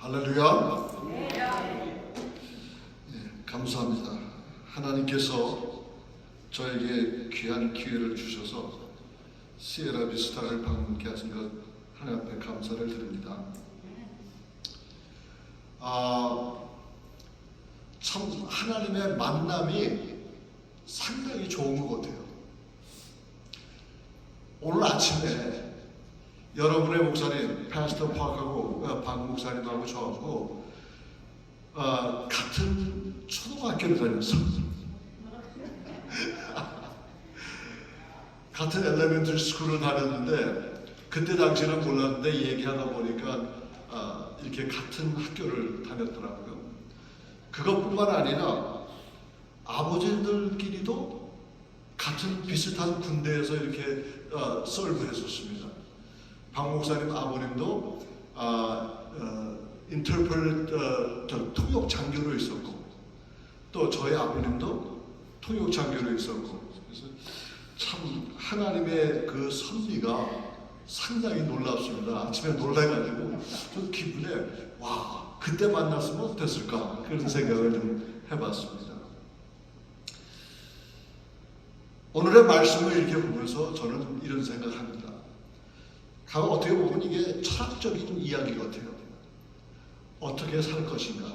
할렐루야. 감사합니다. 하나님께서 저에게 귀한 기회를 주셔서 시에라 비스타를 방문케 하신 것 하나님 앞에 감사를 드립니다. 참 하나님의 만남이 상당히 좋은 것 같아요. 오늘 아침에 여러분의 목사님, 패스터 파크하고 박 목사님하고 저하고 같은 초등학교를 다녔어요. 같은 엘레멘터리 스쿨을 다녔는데 그때 당시에는 몰랐는데 얘기하다 보니까 이렇게 같은 학교를 다녔더라고요. 그것뿐만 아니라 아버지들끼리도 같은 비슷한 군대에서 이렇게 서브했었습니다. 박 목사님 아버님도 통역 장교로 있었고, 또 저희 아버님도 통역 장교로 있었고, 그래서 참 하나님의 그 섭리가 상당히 놀랍습니다. 아침에 놀라가지고 좀 기분에 와, 그때 만났으면 어땠을까 그런 생각을 좀 해봤습니다. 오늘의 말씀을 이렇게 보면서 저는 이런 생각을 합니다. 어떻게 보면 이게 철학적인 이야기 같아요. 어떻게 살 것인가?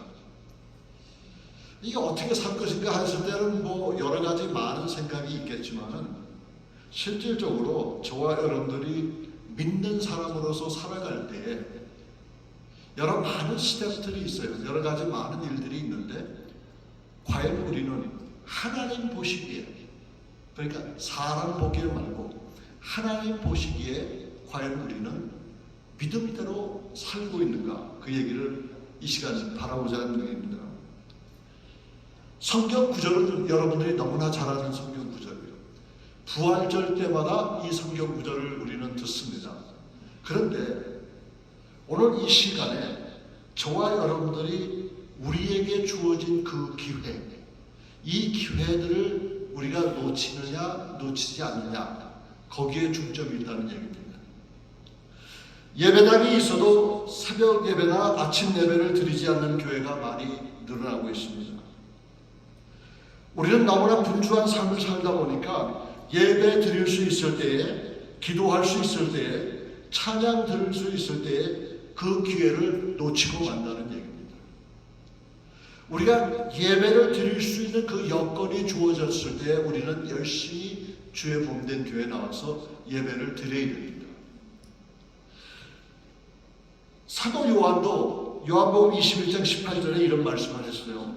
이게 어떻게 살 것인가 했을 때는 뭐 여러 가지 많은 생각이 있겠지만은 실질적으로 저와 여러분들이 믿는 사람으로서 살아갈 때에 여러 많은 스텝들이 있어요. 여러 가지 많은 일들이 있는데 과연 우리는 하나님 보시기에, 그러니까 사람 보기에 말고 하나님 보시기에 과연 우리는 믿음대로 살고 있는가? 그 얘기를 이 시간에 바라보자는 얘기입니다. 성경 구절은 여러분들이 너무나 잘 아는 성경 구절이에요. 부활절 때마다 이 성경 구절을 우리는 듣습니다. 그런데 오늘 이 시간에 저와 여러분들이 우리에게 주어진 그 기회, 이 기회들을 우리가 놓치느냐 놓치지 않느냐, 거기에 중점이 있다는 얘기입니다. 예배당이 있어도 새벽 예배나 아침 예배를 드리지 않는 교회가 많이 늘어나고 있습니다. 우리는 너무나 분주한 삶을 살다 보니까 예배 드릴 수 있을 때에, 기도할 수 있을 때에, 찬양 들을 수 있을 때에 그 기회를 놓치고 만다는 얘기입니다. 우리가 예배를 드릴 수 있는 그 여건이 주어졌을 때 우리는 열심히 주의 몸된 교회에 나와서 예배를 드려야 됩니다. 사도 요한도 요한복음 21장 18절에 이런 말씀을 했어요.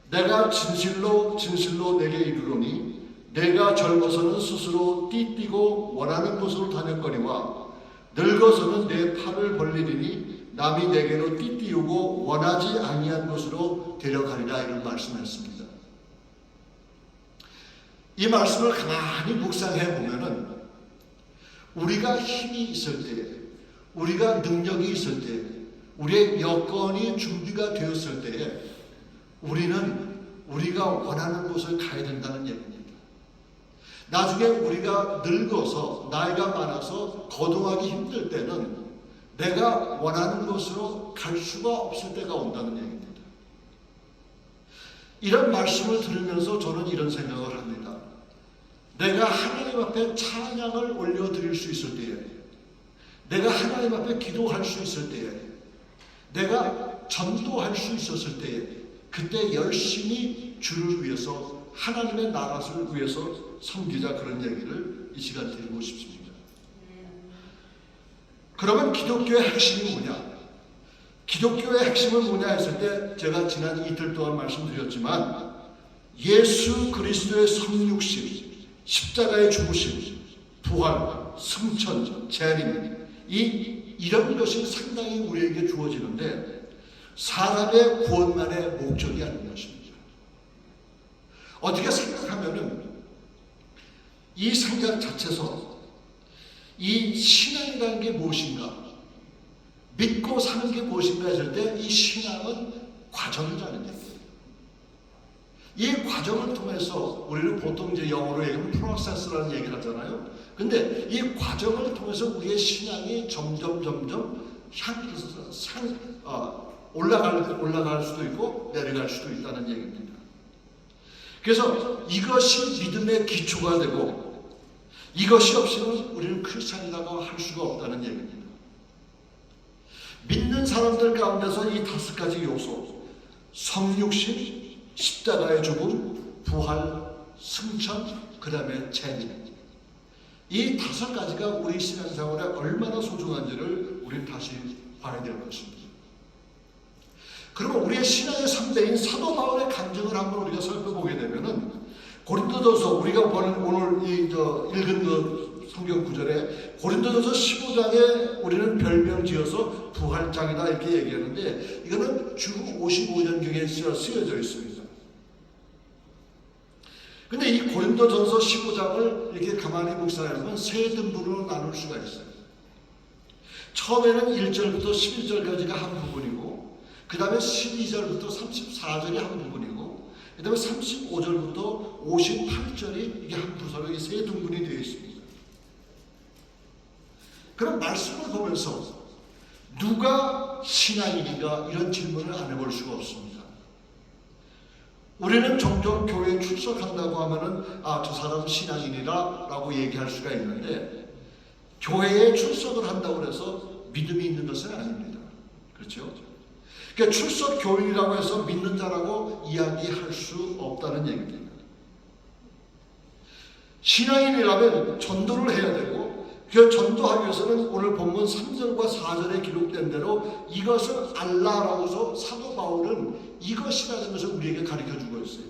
내가 진실로 진실로 내게 이르노니 내가 젊어서는 스스로 띠띠고 원하는 곳으로 다녔거니와 늙어서는 내 팔을 벌리리니 남이 내게로 띠띠우고 원하지 아니한 곳으로 데려가리라, 이런 말씀했습니다. 이 말씀을 가만히 묵상해 보면은 우리가 힘이 있을 때, 우리가 능력이 있을 때, 우리의 여건이 준비가 되었을 때에 우리는 우리가 원하는 곳을 가야 된다는 얘기입니다. 나중에 우리가 늙어서 나이가 많아서 거동하기 힘들 때는 내가 원하는 곳으로 갈 수가 없을 때가 온다는 얘기입니다. 이런 말씀을 들으면서 저는 이런 생각을 합니다. 내가 하나님 앞에 찬양을 올려드릴 수 있을 때에, 내가 하나님 앞에 기도할 수 있을 때에, 내가 전도할 수 있었을 때에, 그때 열심히 주를 위해서, 하나님의 나라를 위해서 섬기자, 그런 얘기를 이 시간 드리고 싶습니다. 그러면 기독교의 핵심이 뭐냐? 기독교의 핵심은 뭐냐 했을 때 제가 지난 이틀 동안 말씀드렸지만 예수 그리스도의 성육신, 십자가의 죽으심, 부활, 승천, 재림, 이런 것이 상당히 우리에게 주어지는데 사람의 구원만의 목적이 아닌 것입니다. 어떻게 생각하면은 이 생각 자체에서 이 신앙이라는 게 무엇인가, 믿고 사는 게 무엇인가 했을 때 이 신앙은 과정이라는 얘기예요. 이 과정을 통해서 우리는 보통 이제 영어로 얘기하면 프로세스라는 얘기를 하잖아요. 근데 이 과정을 통해서 우리의 신앙이 점점 올라갈 수도 있고 내려갈 수도 있다는 얘기입니다. 그래서 이것이 믿음의 기초가 되고 이것이 없이는 우리는 크리스찬이라고 할 수가 없다는 얘기입니다. 믿는 사람들 가운데서 이 5가지 요소, 성육신, 십자가의 죽음, 부활, 승천, 그 다음에 재림, 이 5가지가 우리 신앙생활에 얼마나 소중한지를 우리는 다시 봐야 될 것입니다. 그러면 우리의 신앙의 선배인 사도 바울의 간증을 한번 우리가 살펴보게 되면은 고린도전서 우리가 오늘 읽은 그 성경 구절에 고린도전서 15장에 우리는 별명 지어서 부활장이다 이렇게 얘기하는데 이거는 주 55년경에 쓰여져 있습니다. 근데 이 고린도전서 15장을 이렇게 가만히 묵상하면 세 등분으로 나눌 수가 있어요. 처음에는 1절부터 11절까지가 한 부분이고 그 다음에 12절부터 34절이 한 부분이고 그 다음에 35절부터 58절이 이게 한 부서로 세 등분이 되어 있습니다. 그럼 말씀을 보면서 누가 신앙인인가 이런 질문을 안 해볼 수가 없습니다. 우리는 종종 교회에 출석한다고 하면은 저 사람은 신앙인이다 라고 얘기할 수가 있는데 교회에 출석을 한다고 해서 믿음이 있는 것은 아닙니다. 그렇죠? 그러니까 출석 교인이라고 해서 믿는 자라고 이야기할 수 없다는 얘기입니다. 신앙인이라면 전도를 해야 되고 그 전도하기 위해서는 오늘 본문 3절과 4절에 기록된 대로 이것을 알라라고서 사도 바울은 이것이라는 것을 우리에게 가르쳐주고 있어요.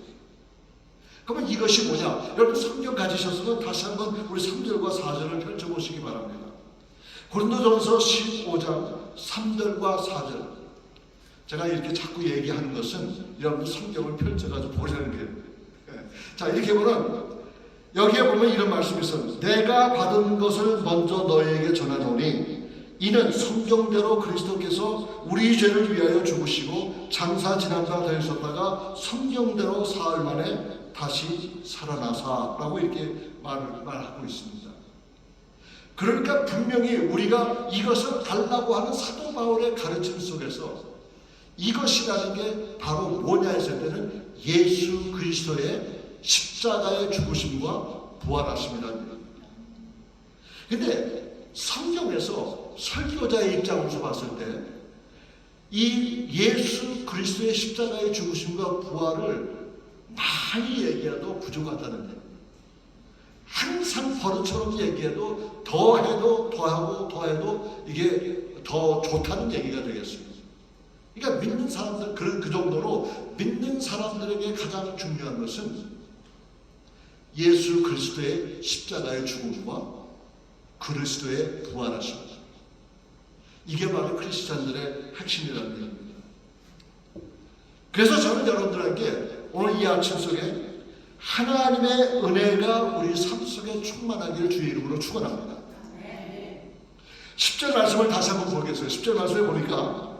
그러면 이것이 뭐냐? 여러분 성경 가지셨으면 다시 한번 우리 3절과 4절을 펼쳐보시기 바랍니다. 고린도전서 15장 3절과 4절. 제가 이렇게 자꾸 얘기하는 것은 여러분 성경을 펼쳐가지고 보려는 거예요. 자, 이렇게 보면 여기에 보면 이런 말씀이 있어요. 내가 받은 것을 먼저 너희에게 전하노니 이는 성경대로 그리스도께서 우리 죄를 위하여 죽으시고 장사 지난 바 되셨다가 성경대로 사흘 만에 다시 살아나사라고 이렇게 말하고 있습니다. 그러니까 분명히 우리가 이것을 알라고 하는 사도 바울의 가르침 속에서 이것이라는 게 바로 뭐냐 했을 때는 예수 그리스도의 십자가의 죽으심과 부활하심이라는 겁니다. 근데 성경에서 설교자의 입장으로서 봤을 때 이 예수 그리스도의 십자가의 죽으심과 부활을 많이 얘기해도 부족하다는 얘기입니다. 항상 버릇처럼 얘기해도 더해도 더하고 더해도 이게 더 좋다는 얘기가 되겠습니다. 그러니까 믿는 사람들 그 정도로 믿는 사람들에게 가장 중요한 것은 예수 그리스도의 십자가의 죽음과 그리스도의 부활하심. 이게 바로 크리스찬들의 핵심이라는 얘기입니다. 그래서 저는 여러분들에게 오늘 이 아침 속에 하나님의 은혜가 우리 삶 속에 충만하기를 주의 이름으로 축원합니다. 10절 말씀을 다시 한번 보겠어요. 10절 말씀에 보니까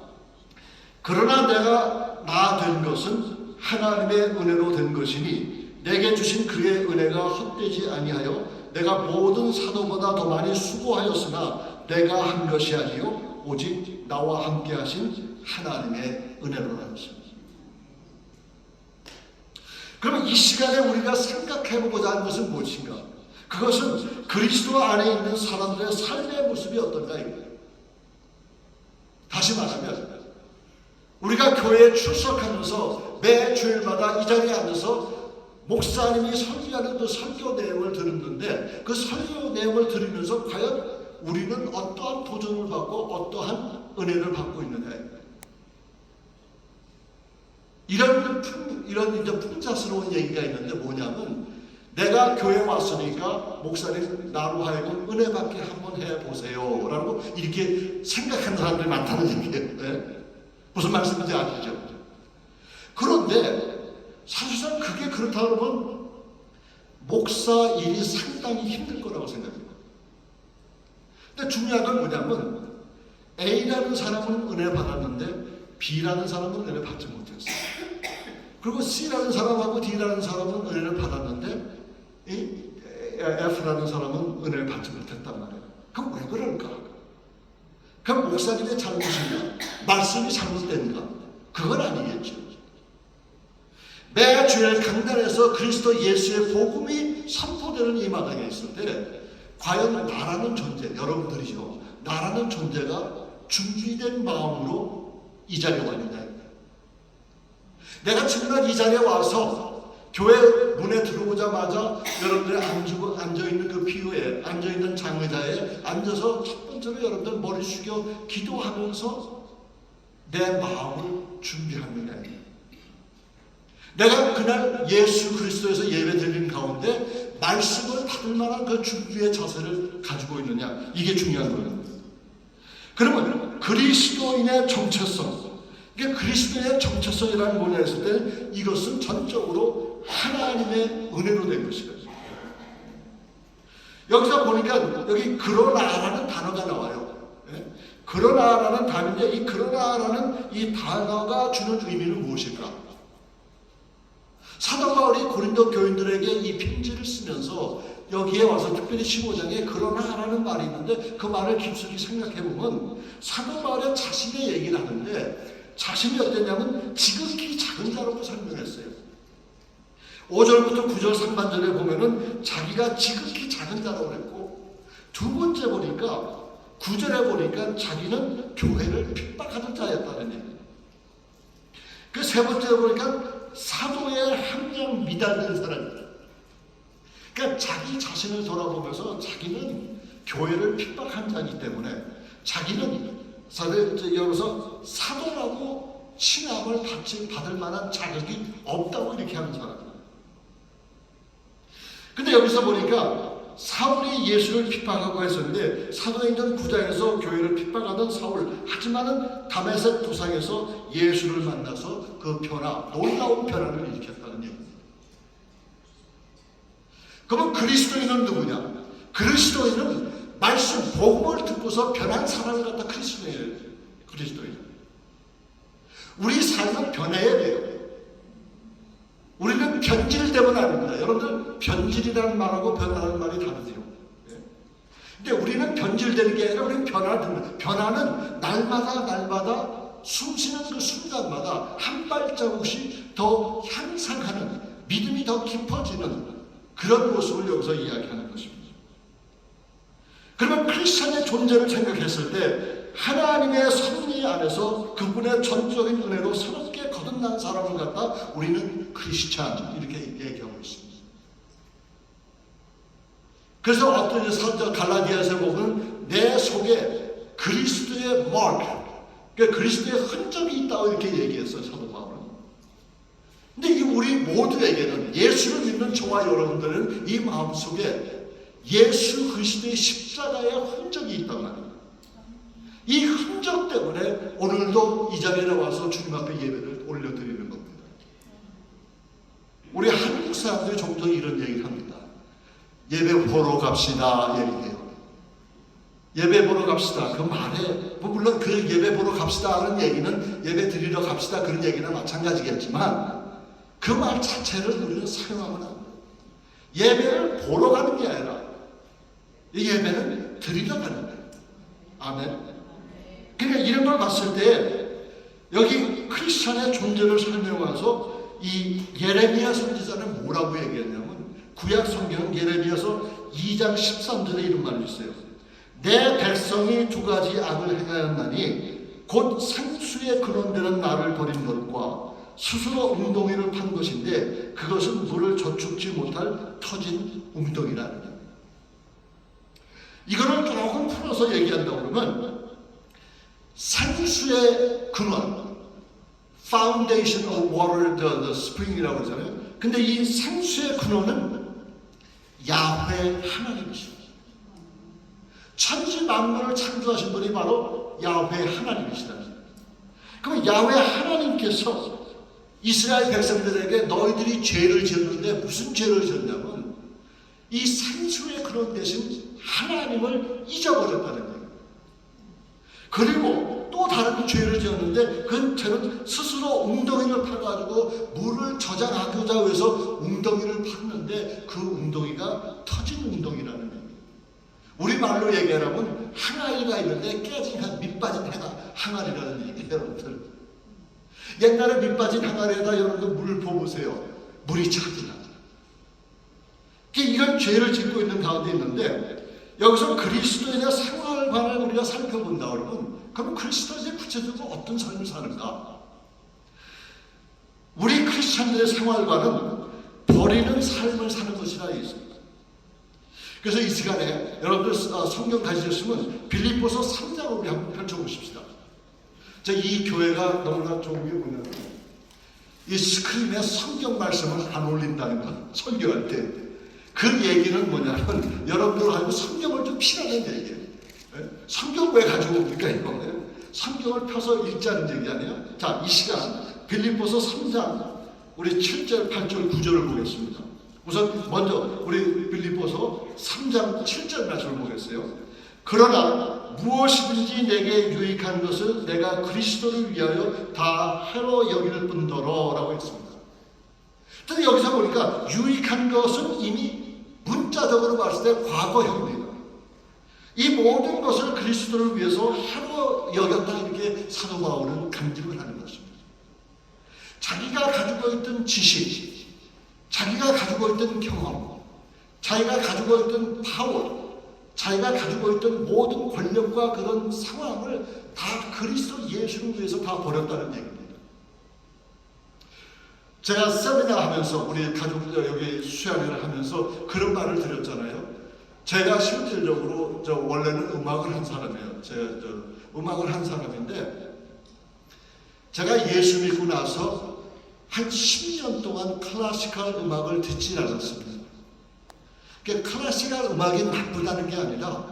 그러나 내가 나 된 것은 하나님의 은혜로 된 것이니 내게 주신 그의 은혜가 헛되지 아니하여 내가 모든 사도보다 더 많이 수고하였으나 내가 한 것이 아니요 오직 나와 함께 하신 하나님의 은혜로라는 것입니다. 그러면 이 시간에 우리가 생각해보고자 하는 것은 무엇인가? 그것은 그리스도 안에 있는 사람들의 삶의 모습이 어떤가 이거예요. 다시 말하면 우리가 교회에 출석하면서 매 주일마다 이 자리에 앉아서 목사님이 설교하는 그 설교 내용을 들었는데 그 설교 내용을 들으면서 과연 우리는 어떠한 도전을 받고 어떠한 은혜를 받고 있느냐. 이런 이제 풍자스러운 얘기가 있는데 뭐냐면 내가 교회에 왔으니까 목사님 나로 하여금 은혜 받게 한번 해보세요 라고 이렇게 생각하는 사람들이 많다는 얘기예요. 네? 무슨 말씀인지 아시죠? 그런데 사실상 그게 그렇다 그러면 목사 일이 상당히 힘들 거라고 생각해요. 근데 중요한 건 뭐냐면 A라는 사람은 은혜 받았는데 B라는 사람은 은혜 받지 못했어요. 그리고 C라는 사람하고 D라는 사람은 은혜를 받았는데 F라는 사람은 은혜를 받지 못했단 말이에요. 그럼 왜 그럴까? 그럼 목사님의 잘못인가? 말씀이 잘못된가? 그건 아니겠죠. 매주일 강단에서 그리스도 예수의 복음이 선포되는 이 마당에 있을 때 과연 나라는 존재, 여러분들이죠. 나라는 존재가 준비된 마음으로 이 자리에 왔느냐. 내가 정말 이 자리에 와서 교회 문에 들어오자마자 여러분들이 앉아있는 그 비유에, 앉아있는 장의자에 앉아서 첫 번째로 여러분들 머리 숙여 기도하면서 내 마음을 준비하느냐. 내가 그날 예수 그리스도에서 예배 드리는 가운데 말씀을 받을 만한 그 준비의 자세를 가지고 있느냐. 이게 중요한 거예요. 그러면 그리스도인의 정체성, 그러니까 그리스도의 정체성이라는 뭐냐 했을 때 이것은 전적으로 하나님의 은혜로 된 것이다. 여기서 보니까 여기 그러나라는 단어가 나와요. 그러나라는 단어인데 이 그러나라는 이 단어가 주는 의미는 무엇일까? 사도 바울이 고린도 교인들에게 이 편지를 쓰면서 여기에 와서 특별히 15장에 그러나라는 말이 있는데 그 말을 깊숙이 생각해보면 사도 바울의 자신의 얘기를 하는데 자신이 어땠냐면 지극히 작은 자라고 설명했어요. 5절부터 9절 상반절에 보면은 자기가 지극히 작은 자라고 그랬고 두 번째 보니까 9절에 보니까 자기는 교회를 핍박하는 자였다는 얘기예요. 그 세 번째 보니까 사도의 함량 미달된 사람이다. 그러니까 자기 자신을 돌아보면서 자기는 교회를 핍박한 자이기 때문에 자기는 여기서 사도라고 칭함을 받을 만한 자격이 없다고 이렇게 하는 사람이다. 근데 여기서 보니까 사울이 예수를 핍박하고 했었는데 사도행전 9장에서 교회를 핍박하던 사울, 하지만은 다메섹 도상에서 예수를 만나서 그 변화, 놀라운 변화를 일으켰다는 얘기입니다. 그러면 그리스도인은 누구냐? 그리스도인은 말씀, 복음을 듣고서 변한 사람을 갖다 그리스도인이에요. 그리스도인. 우리 삶은 변해야 돼요. 우리는 변질되면 아닙니다. 여러분들 변질이라는 말하고 변화라는 말이 다르죠. 근데 우리는 변질되는 게 아니라 우리는 변화됩니다. 변화는 날마다 숨쉬는 그 순간마다 한 발자국씩 더 향상하는, 믿음이 더 깊어지는 그런 모습을 여기서 이야기하는 것입니다. 그러면 크리스천의 존재를 생각했을 때 하나님의 섭리 안에서 그분의 전적인 은혜로 새롭게 거듭난 사람을 갖다 우리는 크리스찬 이렇게 얘기하고 있습니다. 그래서 어떤 사도 갈라디아서 보면 내 속에 그리스도의 마크, 그러니까 그리스도의 흔적이 있다고 이렇게 얘기했어요, 사도 바울은. 근데 이 우리 모두에게는, 예수를 믿는 저와 여러분들은 이 마음속에 예수 그리스도의 십자가의 흔적이 있단 말이에요. 이 흔적 때문에 오늘도 이 자리에 와서 주님 앞에 예배를 올려드리는 겁니다. 우리 한국 사람들이 종종 이런 얘기를 합니다. 예배 보러 갑시다 얘기해요. 예배 보러 갑시다. 그 말에 물론 그 예배 보러 갑시다 하는 얘기는 예배 드리러 갑시다 그런 얘기나 마찬가지겠지만 그 말 자체를 우리는 사용하면 안 돼요. 예배를 보러 가는 게 아니라 이 예배는 드리러 가는 거예요. 아멘. 그러니까 이런 걸 봤을 때 여기 크리스천의 존재를 설명하면서 이 예레미야 선지자는 뭐라고 얘기했냐면 구약 성경 예레미야서 2장 13절에 이런 말이 있어요. 내 백성이 두 가지 악을 행하였나니 곧 생수의 근원되는 나를 버린 것과 스스로 웅덩이를 판 것인데 그것은 물을 저축지 못할 터진 웅덩이라는 거예요. 이거를 조금 풀어서 얘기한다고 그러면 생수의 근원, foundation of water, the spring이라고 그러잖아요. 근데 이 생수의 근원은 야훼 하나님이십니다. 천지 만물을 창조하신 분이 바로 야훼 하나님이시다. 그럼 야훼 하나님께서 이스라엘 백성들에게 너희들이 죄를 지었는데 무슨 죄를 지었냐면 이 생수의 근원 대신 하나님을 잊어버렸다는 거예요. 그리고 또 다른 죄를 지었는데 그 죄는 스스로 웅덩이를 파가지고 물을 저장하고자 해서 웅덩이를 팠는데 그 웅덩이가 터진 웅덩이라는 거예요. 우리말로 얘기하면 항아리가 있는데 깨진 한 빠진 항아리라는 얘기예요, 여러분들. 옛날에 밑 빠진 항아리에다 여러분들 물을 부어보세요. 물이 차지 나요. 이런 죄를 짓고 있는 가운데 있는데, 여기서 그리스도인의 생활관을 우리가 살펴본다 그러면, 그럼 그리스도인이 구체적으로 어떤 삶을 사는가? 우리 크리스찬들의 생활관은 버리는 삶을 사는 것이라 있습니다. 그래서 이 시간에 여러분들 성경 가지셨으면 빌립보서 3장을 우리 한번 펼쳐보십시다. 이 교회가 너무나 좋은 게 뭐냐면 이 스크린에 성경 말씀을 안 올린다는 것, 설교할 때. 그 얘기는 뭐냐면 여러분들하고 성경을 좀 피라는 얘기예요. 성경 왜 가지고 옵니까 이거? 성경을 펴서 읽자는 얘기 아니에요? 자, 이 시간 빌립보서 3장 우리 7절, 8절, 9절을 보겠습니다. 우선 먼저 우리 빌립보서 3장 7절 말씀을 보겠어요. 그러나 무엇이든지 내게 유익한 것을 내가 그리스도를 위하여 다 해로 여길 뿐더러 라고 했습니다. 근데 여기서 보니까 유익한 것은 이미 문자적으로 봤을 때 과거형입니다. 이 모든 것을 그리스도를 위해서 해로 여겼다 이렇게 사도 바울은 강조를 하는 것입니다. 자기가 가지고 있던 지식, 자기가 가지고 있던 경험, 자기가 가지고 있던 파워, 자기가 가지고 있던 모든 권력과 그런 상황을 다 그리스도 예수를 위해서 다 버렸다는 얘기입니다. 제가 세미나 하면서 우리 가족들 여기 수양회를 하면서 그런 말을 드렸잖아요. 제가 실질적으로 원래는 음악을 한 사람이에요. 제가 음악을 한 사람인데 제가 예수 믿고 나서 한 10년 동안 클래시컬 음악을 듣지 않았습니다. 그러니까 클래시컬 음악이 나쁘다는 게 아니라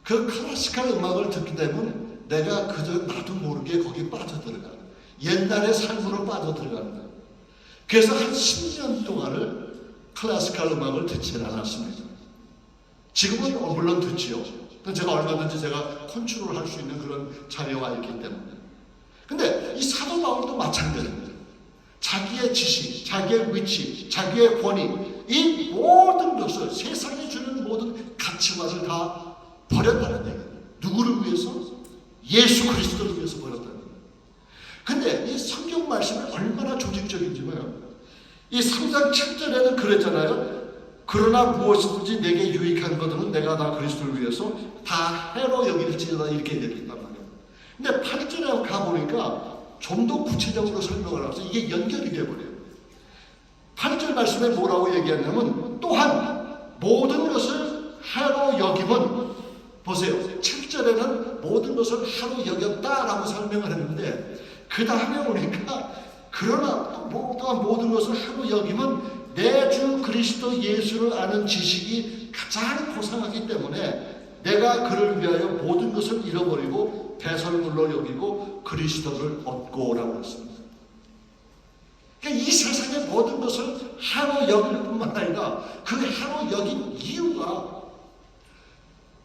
그 클래시컬 음악을 듣게 되면 내가 그저 나도 모르게 거기 빠져들어가는, 옛날의 삶으로 빠져들어가는 거예요. 그래서 한 10년 동안을 클래시컬 음악을 듣지 않았습니다. 지금은 물론 듣지요. 제가 얼마든지 제가 컨트롤할 수 있는 그런 자리와 있기 때문에. 근데 이 사도 바울도 마찬가지입니다. 자기의 지식, 자기의 위치, 자기의 권위, 이 모든 것을 세상에 주는 모든 가치관을 다 버렸다는 얘기예요. 누구를 위해서? 예수 그리스도를 위해서 버렸다는 거예요. 근데 이 성경 말씀이 얼마나 조직적인지요. 이 3장 7절에는 그랬잖아요. 그러나 무엇이든지 내게 유익한 것들은 내가 다 그리스도를 위해서 다 해로 여길지어다 이렇게 얘기했단 말이에요. 근데 8절에 가보니까 좀 더 구체적으로 설명을 하면서 이게 연결이 되어버려요. 8절 말씀에 뭐라고 얘기했냐면 또한 모든 것을 해로 여김은, 보세요. 7절에는 모든 것을 해로 여겼다라고 설명을 했는데 그 다음에 보니까 그러나 또한 모든 것을 해로 여김은 내 주 그리스도 예수를 아는 지식이 가장 고상하기 때문에 내가 그를 위하여 모든 것을 잃어버리고 배설물로 여기고 그리스도를 얻고 라고 했습니다. 그러니까 이 세상의 모든 것을 해로 여길 뿐만 아니라 그 해로 여긴 이유가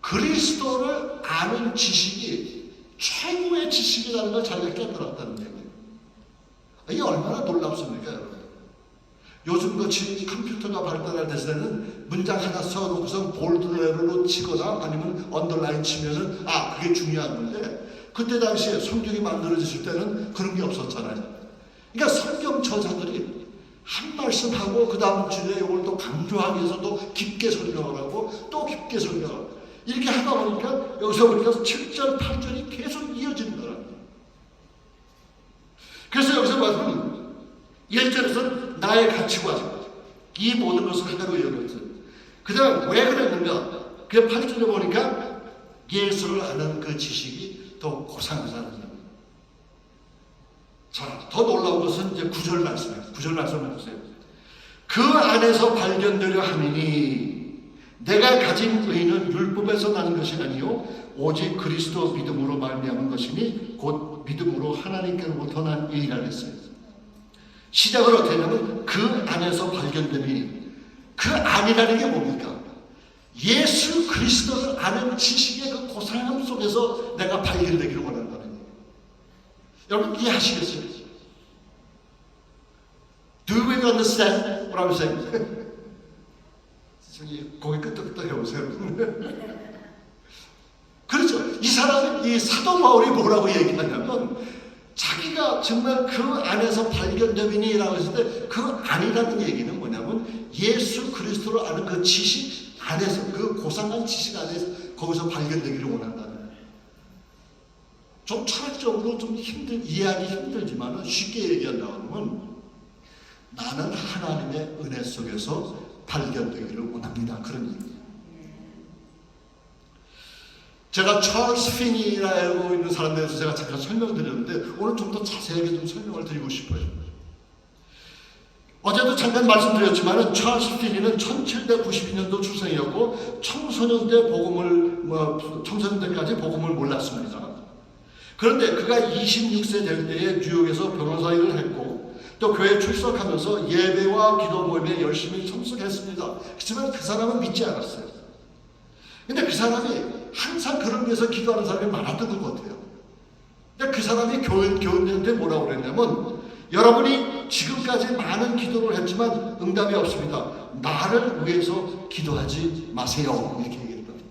그리스도를 아는 지식이 최고의 지식이라는 걸 자기가 깨달았다는 얘기예요. 이게 얼마나 놀랍습니까, 여러분? 요즘같이 컴퓨터가 발달할 때는 문장 하나 써놓고서 볼드레로 치거나 아니면 언더라인 치면은 그게 중요한 건데 그때 당시에 성경이 만들어졌을 때는 그런 게 없었잖아요. 그러니까 성경 저자들이 한 말씀 하고 그 다음 주에 이걸 또 강조하기 위해서 또 깊게 설명을 하고 또 깊게 설명을 하고 이렇게 하다 보니까 여기서 보니까 7절, 8절이 계속 이어지는 거랍니다. 그래서 여기서 보면 1절에서는 나의 가치관, 이 모든 것을 하나로 여겼어요. 그 다음 왜 그랬는가? 그 8절에 보니까 예수를 아는 그 지식이 더 고상하다는 겁니다. 자, 더 놀라운 것은 이제 9절 말씀이에요. 9절 말씀을 보세요. 그 안에서 발견되려 함이니 내가 가진 의는 율법에서 나는 것이 아니요 오직 그리스도 믿음으로 말미암은 것이니 곧 믿음으로 하나님께로부터 난 의라 했어요. 시작을 어떻게 하냐면 그 안에서 발견됨이, 그 안이라는 게 뭡니까? 예수 그리스도를 아는 지식의 그 고상함 속에서 내가 발견되기를 원한다는 거예요. 여러분 이해하시겠어요? Do we understand what I'm saying? 고개 끄덕끄덕 해보세요. 그렇죠. 이 사람이, 이 사도 바울이 뭐라고 얘기하냐면 자기가 정말 그 안에서 발견됨이니라고 했을 때 그 안이라는 얘기는 뭐냐면 예수 그리스도를 아는 그 지식 안에서, 그 고상한 지식 안에서 거기서 발견되기를 원한다는 거예요. 좀 철학적으로 좀 이해하기 힘들지만 쉽게 얘기한다면 나는 하나님의 은혜 속에서 발견되기를 원합니다. 그런 얘기예요. 제가 찰스 피니라고 있는 사람에 대해서 제가 잠깐 설명드렸는데 오늘 좀 더 자세하게 좀 설명을 드리고 싶어요. 어제도 잠깐 말씀드렸지만 찰스 피니는 1792년도 출생이었고 청소년대까지 복음을 몰랐습니다. 그런데 그가 26세 될 때에 뉴욕에서 변호사 일을 했고 또 교회 출석하면서 예배와 기도 모임에 열심히 참석했습니다. 그렇지만 그 사람은 믿지 않았어요. 근데 그 사람이 항상 그런 위해서 기도하는 사람이 많았던 것 같아요. 근데 그 사람이 교인들한테 뭐라고 그랬냐면 여러분이 지금까지 많은 기도를 했지만 응답이 없습니다. 나를 위해서 기도하지 마세요. 이렇게 얘기했거든요.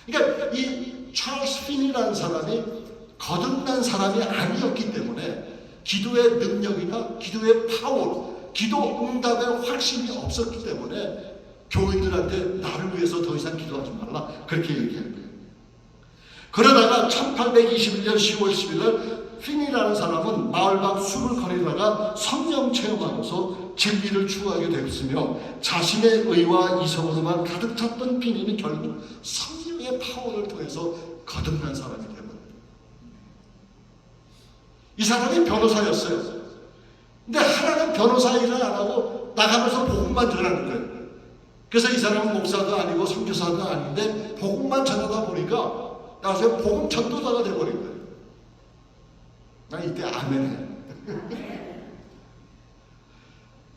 그러니까 이 찰스 핀이라는 사람이 거듭난 사람이 아니었기 때문에 기도의 능력이나 기도의 파워, 기도 응답의 확신이 없었기 때문에 교인들한테 나를 위해서 더 이상 기도하지 말라 그렇게 얘기한 거예요. 그러다가 1821년 10월 10일 핀이라는 사람은 마을 밖 술을 거리다가 성령 체험하면서 진리를 추구하게 되었으며 자신의 의와 이성으로만 가득 찼던 핀이는 결국 성령의 파워를 통해서 거듭난 사람이 되어버려요. 이 사람이 변호사였어요. 근데 하나는 변호사 일을 안 하고 나가면서 복음만 전하는 거예요. 그래서 이 사람은 목사도 아니고 선교사도 아닌데 복음만 전하다 보니까 나중에 복음 전도자가 돼버린 거예요. 나 이때 아멘해.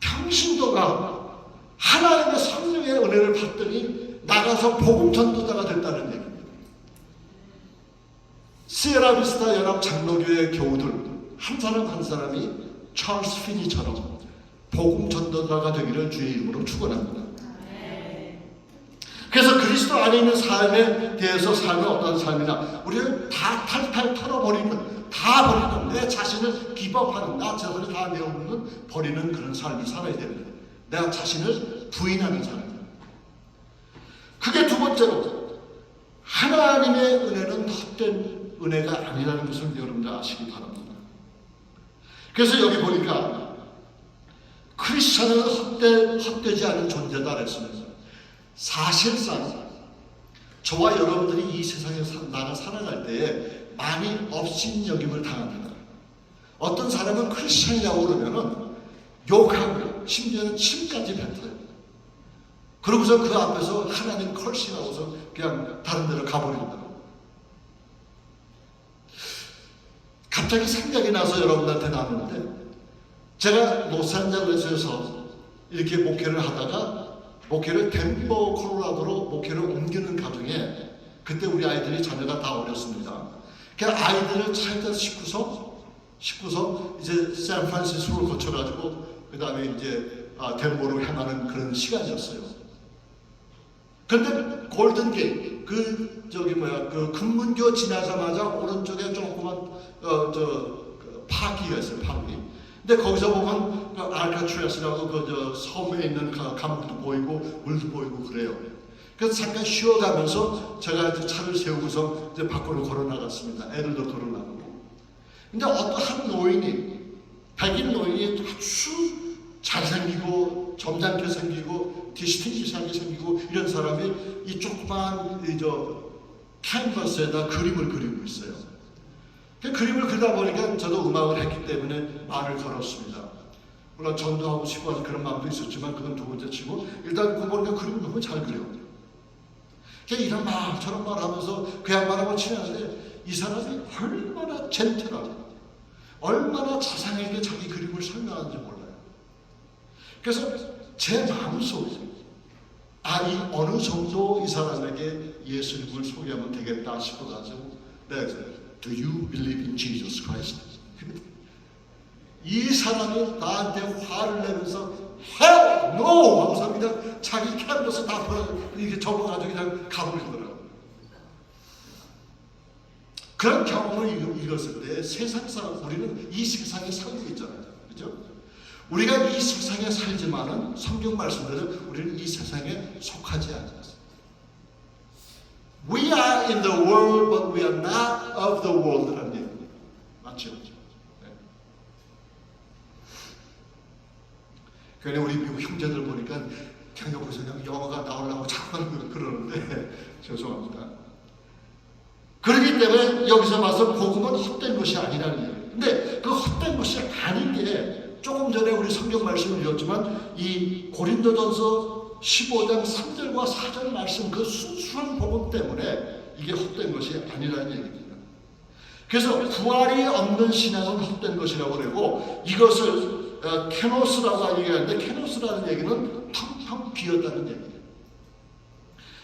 평신도가 하나님의 성령의 은혜를 받더니 나가서 복음 전도자가 됐다는 얘기입니다. 시에라비스타 연합 장로교회 교우들 한 사람 한 사람이 찰스 피니처럼 복음 전도자가 되기를 주의 이름으로 축원합니다. 그래서 그리스도 안에 있는 삶에 대해서 삶의 어떤 삶이나 우리는 다 탈탈 털어버리는, 다 버리는, 내 자신을 기법하는, 나 자신을 다 내어놓는 버리는 그런 삶을 살아야 됩니다. 내가 자신을 부인하는 삶. 그게 두 번째로 하나님의 은혜는 헛된 은혜가 아니라는 것을 여러분들 아시기 바랍니다. 그래서 여기 보니까 크리스천은 헛되지 않은 존재다 그랬습니다. 사실상 저와 여러분들이 이 세상에 나가 살아갈 때에 많이 업신여김을 당합니다. 어떤 사람은 크리스천이라고 그러면은 욕하고 심지어는 침까지 뱉어요. 그러고서 그 앞에서 하나님 컬싱하고서 그냥 다른 데로 가버린다고. 갑자기 생각이 나서 여러분들한테 나누는데 제가 로스앤젤레스에서 이렇게 목회를 하다가 목회를 덴버 콜로라도로 목회를 옮기는 과정에 그때 우리 아이들이 자녀가 다 어렸습니다. 그 아이들을 차에다 싣고서 이제 샌프란시스코를 거쳐가지고 그 다음에 이제 덴버로 향하는 그런 시간이었어요. 그런데 골든게이트 그 금문교 지나자마자 오른쪽에 조그만 파기가 있어요. 파기. 근데 거기서 보면 알카트라스라고 섬에 있는 감옥도 보이고 물도 보이고 그래요. 그래서 잠깐 쉬어가면서 제가 이제 차를 세우고서 이제 밖으로 걸어 나갔습니다. 애들도 걸어 나가고. 근데 어떠한 노인이, 백인 노인이 아주 잘생기고 점잖게 생기고 디스팅기시하게 생기고 이런 사람이 이 조그만 캔버스에다 그림을 그리고 있어요. 그 그림을 그리다 보니까 저도 음악을 했기 때문에 말을 걸었습니다. 물론 전도하고 싶어 하는 그런 마음도 있었지만 그건 두 번째 치고 일단 그 보니까 그림을 너무 잘 그려. 이런 말 저런 말 하면서 그 양반하고 친하는데 이 사람이 얼마나 젠틀하고 얼마나 자상하게 자기 그림을 설명하는지 몰라요. 그래서 제 마음속에 이 어느 정도 이 사람에게 예수님을 소개하면 되겠다 싶어가지고 내가 Do you believe in Jesus Christ? 이 사람이 나한테 화를 내면서 Hell no! 하고서 그냥 자기 캔버스 다 이렇게 접어가지고 그냥 가버리더라고요. 그런 경험을 읽었을 때 세상 사람, 우리는 이 세상에 살고 있잖아요. 그죠? 우리가 이 세상에 살지만은 성경 말씀대로 우리는 이 세상에 속하지 않습니다. We are in the world, but we are not of the world라는 얘기입니다. 맞죠? 네. 그러니까 우리 미국 형제들 보니까 경영부에서 영어가 나오려고 자꾸 그러는데 죄송합니다. 그렇기 때문에 여기서 봐서 복음은 헛된 것이 아니라는 얘기예요. 근데 그 헛된 것이 아닌 게 조금 전에 우리 성경 말씀을 읽었지만 이 고린도전서 15장 3절과 4절 말씀 그 순수한 복음 때문에 이게 헛된 것이 아니라는 얘기입니다. 그래서 부활이 없는 신앙은 헛된 것이라고 그러고 이것을 케노스라고 얘기하는데 케노스라는 얘기는 텅텅 비었다는 얘기예요.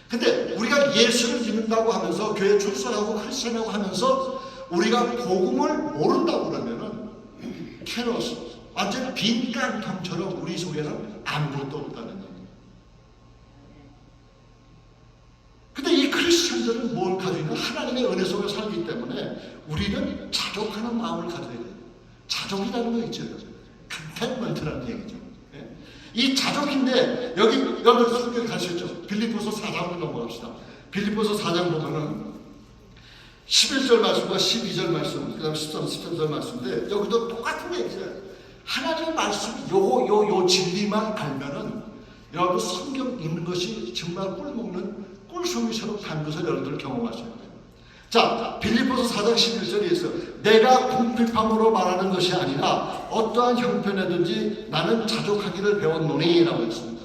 근데 우리가 예수를 믿는다고 하면서 교회 출석하고 크리스천이라고 하면서 우리가 복음을 모른다고 그러면은 케노스 완전 빈 깡통처럼 우리 속에는 아무것도 없다는 얘기예요. 근데 이 크리스천들은 뭘 가지고 있나? 하나님의 은혜 속에 살기 때문에 우리는 자족하는 마음을 가져야 돼요. 자족이라는 거 있죠. 컨텐먼트라는 얘기죠. 이 자족인데 여기 여러분 성경 가시죠. 빌립보서 4장으로 넘어갑시다. 빌립보서 4장 보면은 11절 말씀과 12절 말씀, 그 다음에 13, 14절 말씀인데 여기도 똑같은 얘기죠. 하나님의 말씀 요 진리만 알면은 여러분 성경 읽는 것이 정말 꿀먹는 꿀송이처럼 단 것을 여러분들 경험하셔야 돼요. 자, 빌립보서 4장 11절에 있어 내가 궁핍함으로 말하는 것이 아니라 어떠한 형편에든지 나는 자족하기를 배웠노니 라고 했습니다.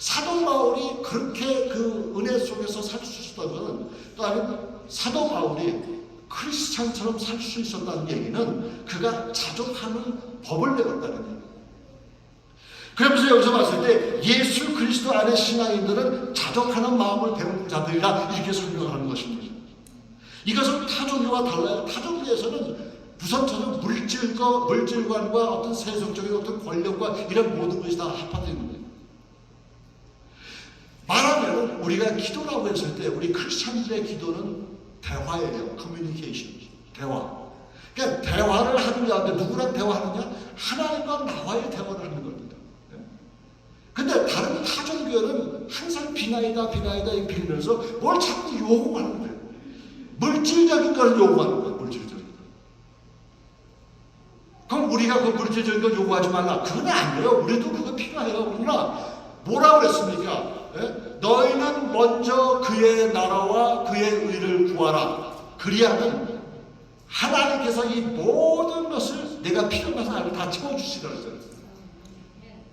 사도 바울이 그렇게 그 은혜 속에서 살 수 있었다면 또 아니면 사도 바울이 크리스찬처럼 살 수 있었다는 얘기는 그가 자족하는 법을 배웠다는 얘기예요. 그러면서 여기서 봤을 때 예수 그리스도 안에 신앙인들은 자족하는 마음을 배우는 자들이라 이렇게 설명하는 것입니다. 이것은 타종교와 달라요. 타종교에서는 우선처럼 물질관과 어떤 세속적인 어떤 권력과 이런 모든 것이 다 합하되어 있는 거예요. 말하면 우리가 기도라고 했을 때 우리 크리스찬들의 기도는 대화예요. 커뮤니케이션, 대화. 그러니까 대화를 하는 자인데 누구랑 대화하느냐? 하나님과 나와의 대화를 하는 겁니다. 근데 다른 타종교는 항상 비나이다 빌면서 뭘 자꾸 요구하는 거예요. 물질적인 걸 요구하는 거예요. 물질적인 걸. 그럼 우리가 그 물질적인 걸 요구하지 말라. 그건 아니에요. 우리도 그거 필요해요. 그러나 뭐라 그랬습니까? 예? 너희는 먼저 그의 나라와 그의 의를 구하라. 그리하면 하나님께서 이 모든 것을 내가 필요한 것을 다 채워주시라 그랬어요.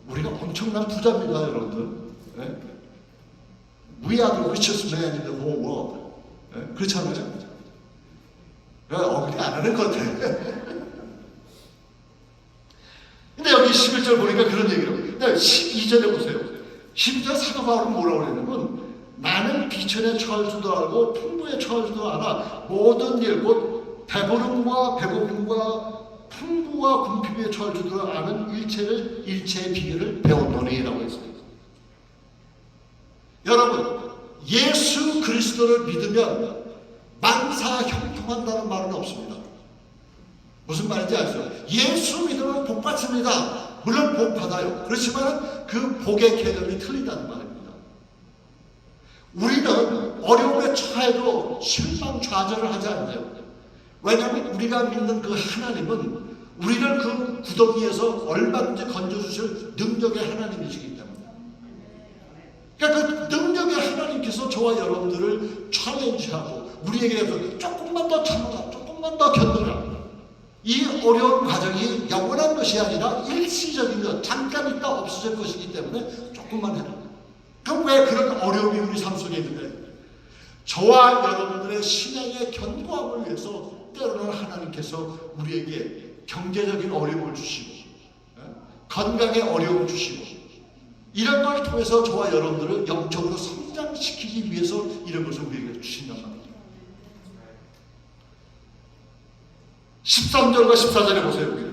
우리가 엄청난 부자입니다, 여러분들. 예? We are the richest man in the whole world. 예? 그렇지 않아요? 어그리 안 하는 것 같아. 근데 여기 11절 보니까 그런 얘기를 해요. 근데 12절에 보세요. 12절 사도 바울은 뭐라고 그랬냐면 나는 비천에 처하지도 알고 풍부에 처하지도 않아 모든 일 곧 배부름과 배고픔과 풍부와 궁핍에 처하지도 않은 일체의 비결을 배웠노니 라고 했어요. 여러분 예수 그리스도를 믿으면 만사 형통한다는 말은 없습니다. 무슨 말인지 아시죠? 예수 믿으면 복 받습니다. 물론 복 받아요. 그렇지만 그 복의 개념이 틀리다는 말입니다. 우리는 어려움에 처해도 실망 좌절을 하지 않아요. 왜냐하면 우리가 믿는 그 하나님은 우리를 그 구덩이에서 얼마든지 건져주실 능력의 하나님이시기 때문에. 그러니까 그 능력의 하나님께서 저와 여러분들을 챌린지하고 우리에게 조금만 더 참아라, 조금만 더 견뎌라. 이 어려운 과정이 영원한 것이 아니라 일시적인 것, 잠깐 있다 없어질 것이기 때문에 조금만 해라. 그럼 왜 그런 어려움이 우리 삶 속에 있는데? 저와 여러분들의 신앙의 견고함을 위해서 때로는 하나님께서 우리에게 경제적인 어려움을 주시고 건강의 어려움을 주시고 이런 걸 통해서 저와 여러분들을 영적으로 성장시키기 위해서 이런 것을 우리에게 주신단 말이에요. 13절과 14절에 보세요.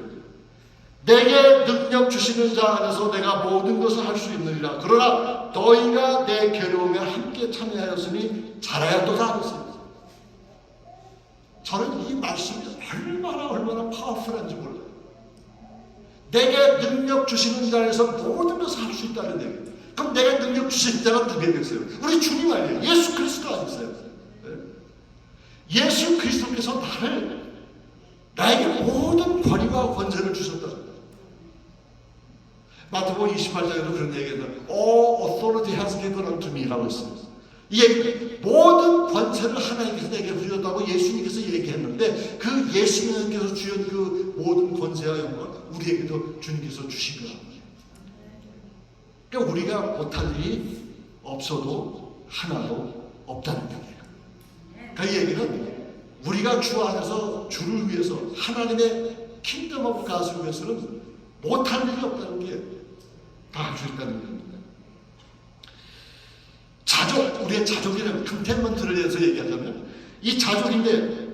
내게 능력 주시는 자 안에서 내가 모든 것을 할 수 있느니라. 그러나 너희가 내 괴로움에 함께 참여하였으니 잘하였도다 하셨어요. 저는 이 말씀이 얼마나 파워풀한지 몰라요. 내게 능력 주시는 자에서 모든 것을 할 수 있다는 얘기예요. 그럼 내가 능력 주시는 자가 누구겠어요? 우리 주님 아니에요? 예수 그리스도 아니세요? 예수 그리스도께서 나에게 모든 권위와 권세를 주셨다. 마태복음 28장에도 그런 얘기가 All authority has given unto me라고 했어요. 이 얘기, 모든 권세를 하나님께서 내게 주셨다고 예수님께서 얘기했는데 그 예수님께서 주신 그 모든 권세와 영광을 우리에게도 주님께서 주신 거예요. 그러니까 우리가 못할 일이 없어도 하나도 없다는 얘기예요. 그러니까 이 얘기는 우리가 주 안에서 주를 위해서 하나님의 킹덤 오브 갓을 위해서는 못할 일이 없다는 게 다 할 수 있다는 겁니다. 자족, 우리의 자족이라는 컨텐먼트를 위해서 얘기하자면 이 자족인데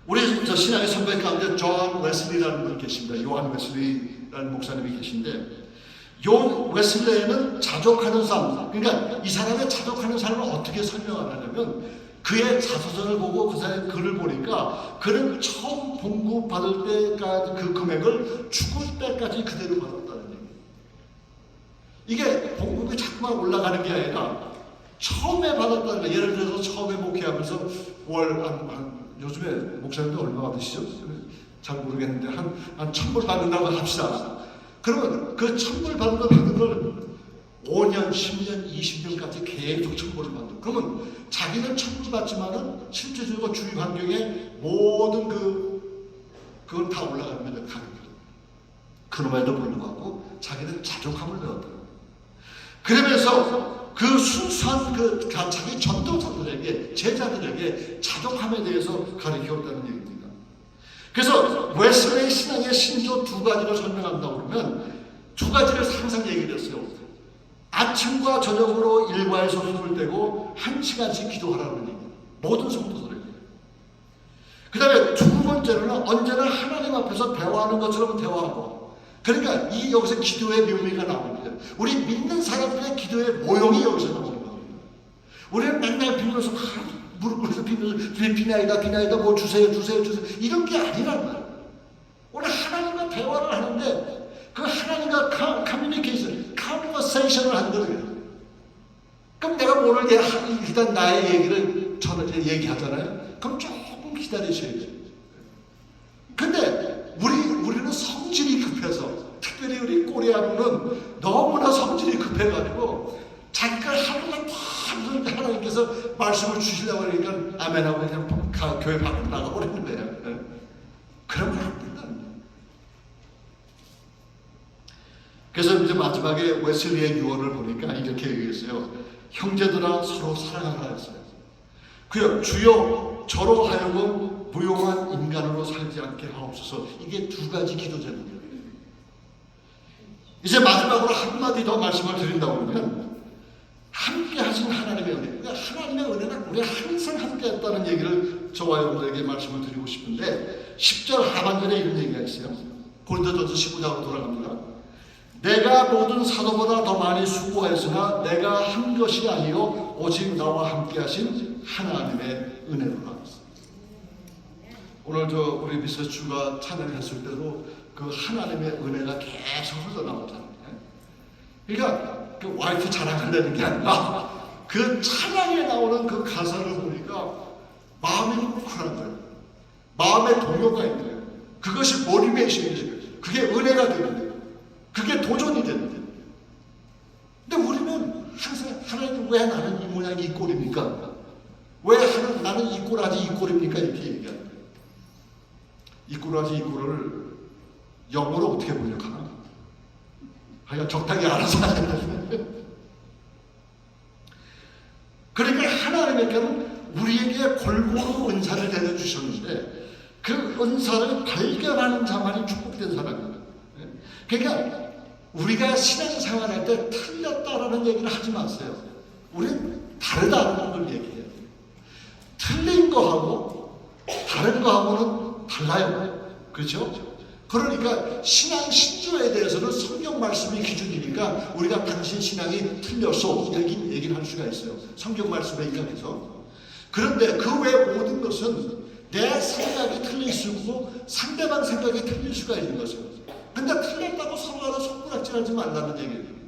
우리 저 신앙의 선배 가운데 존 웨슬리라는 분이 계십니다. 요한 웨슬리라는 목사님이 계신데 요 웨슬리는 자족하는 삶, 그러니까 이 사람의 자족하는 삶을 어떻게 설명을 하냐면 그의 자서전을 보고 그 사람의 글을 보니까 그는 처음 봉급받을 때까지 그 금액을 죽을 때까지 그대로 받았다는 얘기예요. 이게 봉급이 자꾸만 올라가는 게 아니라 처음에 받았다는 거예요. 예를 들어서 처음에 목회하면서 월 요즘에 목사님도 얼마 받으시죠? 잘 모르겠는데 한 1,000불 받는다고 합시다. 그러면 그 1,000불 받는 걸 5년, 10년, 20년까지 계속 1,000불을 받는. 그러면 자기는 1,000불 받지만은 실제적으로 주위 환경에 모든 그건 다 올라갑니다. 가격이. 그럼에도 불구하고 자기는 자족함을 배웠다. 그러면서 그 순수한 자기 전도자들에게 제자들에게 자족함에 대해서 가르쳤다는 얘기입니다. 그래서 웨슬레이 신앙의 신조 두 가지를 설명한다고 그러면 두 가지를 항상 얘기를 했어요. 아침과 저녁으로 일과에서 손을 떼고 1시간씩 기도하라는 얘기. 모든 성도들에게. 그 다음에 두 번째로는 언제나 하나님 앞에서 대화하는 것처럼 대화하고. 그러니까 여기서 기도의 묘미가 나옵니다. 우리 믿는 사람들의 기도의 모형이 여기서 나오는 겁니다. 우리는 맨날 빌면서 무릎 꿇어서 빌면서 비나이다 뭐 주세요 이런 게 아니란 말이에요. 우리 하나님과 대화를 하는데 그 하나님과 컨버세이션을 하는 거예요. 그럼 내가 오늘 일단 나의 얘기를 저는 얘기하잖아요. 그럼 조금 기다리셔야죠. 근데 우리는 성질이 급해서 특별히 우리 꼬리아루는 너무나 성질이 급해가지고 자기가 하루만 다 하나님께서 말씀을 주시려고 하니까 아멘하고 그냥 교회 밖으로 나가버리는 거예요. 그러면 안 된다는 거예요. 그래서 이제 마지막에 웨슬리의 유언을 보니까 이렇게 얘기했어요. 형제들아 서로 사랑하라 했어요. 그요 주여 저로 하여금 무용한 인간으로 살지 않게 하옵소서. 이게 두 가지 기도 제목이에요. 이제 마지막으로 한마디 더 말씀을 드린다고 하면 함께 하신 하나님의 은혜. 그러니까 하나님의 은혜는 우리가 항상 함께 했다는 얘기를 저와 여러분들에게 말씀을 드리고 싶은데 10절 하반절에 이런 얘기가 있어요. 고린도전서 15장으로 돌아갑니다. 내가 모든 사도보다 더 많이 수고하였으나 내가 한 것이 아니요 오직 나와 함께 하신 하나님의 은혜로라. 오늘 우리 미세주가 찬양했을 때도 그 하나님의 은혜가 계속 흘러나오잖아요. 그러니까 그 와이프 자랑하려는 게 아니라 그 찬양에 나오는 그 가사를 보니까 마음이 뭉클한 거예요. 마음에 동요가 있는 거예요. 그것이 모티베이션이 되는 거예요. 그게 은혜가 되는 거예요. 그게 도전이 되는 거예요. 근데 우리는 항상 하나님 왜 나는 이 모양이 이 꼴입니까? 왜 나는 이 꼴하지 이 꼴입니까? 이렇게 얘기하는 거예요. 이 꼴하지 이 꼴을 영어로 어떻게 번역하나? 그냥 적당히 알아서 하는 그러니까 하나님께서는 우리에게 골고루 은사를 내려주셨는데 그 은사를 발견하는 자만이 축복된 사람입니다. 그러니까 우리가 신앙생활할 때 틀렸다라는 얘기를 하지 마세요. 우리는 다르다는 걸 얘기해요. 틀린 거하고 다른 거하고는 달라요. 그렇죠? 그러니까 신앙 신조에 대해서는 성경 말씀이 기준이니까 우리가 당신 신앙이 틀렸어 얘기를 할 수가 있어요. 성경 말씀에 입각해서. 그런데 그 외 모든 것은 내 생각이 틀릴 수 있고 상대방 생각이 틀릴 수가 있는 것이에요. 근데 틀렸다고 서로 간에 손가락질하지 말라는 얘기예요.